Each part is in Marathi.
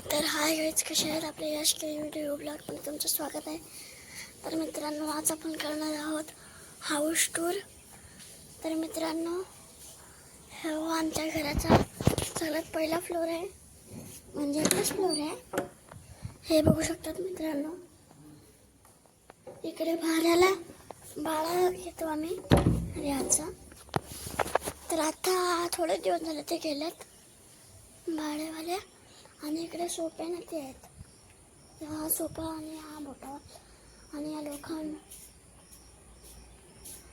तर हाय गाईज, कसे आहेत आपल्या यश के व्हिडिओ ब्लॉगमध्ये तुमचं स्वागत आहे. तर मित्रांनो, आज आपण करणार आहोत हाऊस टूर. तर मित्रांनो, हा आमच्या घराचा सगळ्यात पहिला फ्लोर आहे, म्हणजे एकच फ्लोर आहे. हे बघू शकतात मित्रांनो. इकडे भाड्याला भाडा घेतो आम्ही याचा. तर आता थोडे दिवस झाले ते गेलेत भाड्यावाले. आणि इकडे सोफे ना ते आहेत. हा सोफा आणि हा मोठा आणि हा लोखंड.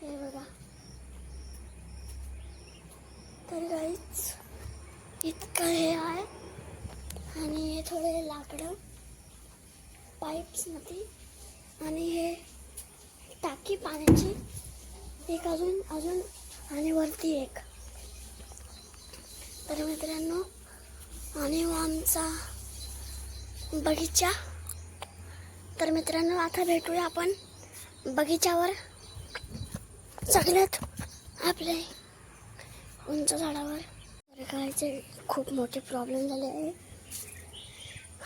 हे बघा. तर गाईच इतकं हे आहे. आणि हे थोडे लाकडं पाईप्समध्ये. आणि हे टाकी पाण्याची एक अजून आणि वरती एक. तर मित्रांनो, आणि आमचा बगीचा. तर मित्रांनो, आता भेटूया आपण बगीच्यावर, सगळ्यात आपले उंच झाडावर. तर गायचे खूप मोठे प्रॉब्लेम झाले आहे.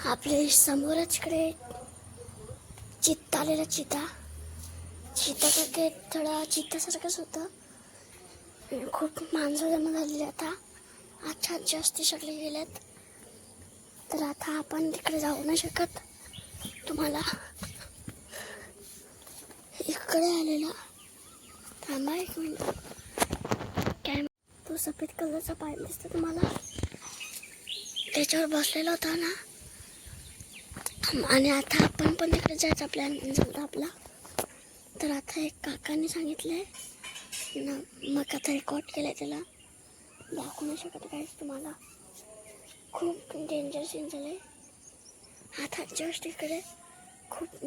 आपले समोरच इकडे चित्ता आलेला चिता तर ते थोडा चित्त्यासारखंच होतं. खूप माणसं जमा झालेली आता. अच्छा जास्ती सगळे गेलेत. तर आता आपण तिकडे जाऊ नाही शकत. तुम्हाला इकडे आलेला थांबा एक मिनिट. काय तो सफेद कलरचा पाईप दिसतो तुम्हाला, त्याच्यावर बसलेला होता ना. आणि आता आपण पण तिकडे जायचा प्लॅन झाला आपला. तर आता एक काकांनी सांगितलंय ना, मग आता रेकॉर्ड केलंय, त्याला दाखवू नाही शकत काय तुम्हाला. खूप डेंजर सीन झाले. आता जस्ट इकडे खूप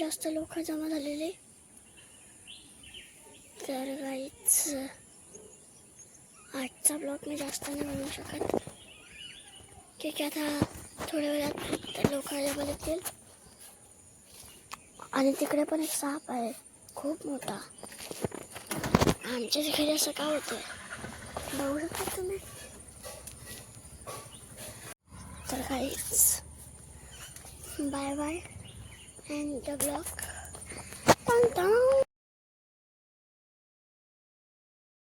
जास्त लोक जमा झालेले. तर गाईच आजचा ब्लॉग मी जास्त नाही बनवू शकत, की आता थोड्या वेळात लोक जमा येतील. आणि तिकडे पण एक साप आहे खूप मोठा. आमच्या घरी असं का होतं बघू शकता तुम्ही. तर guys bye bye and the blog.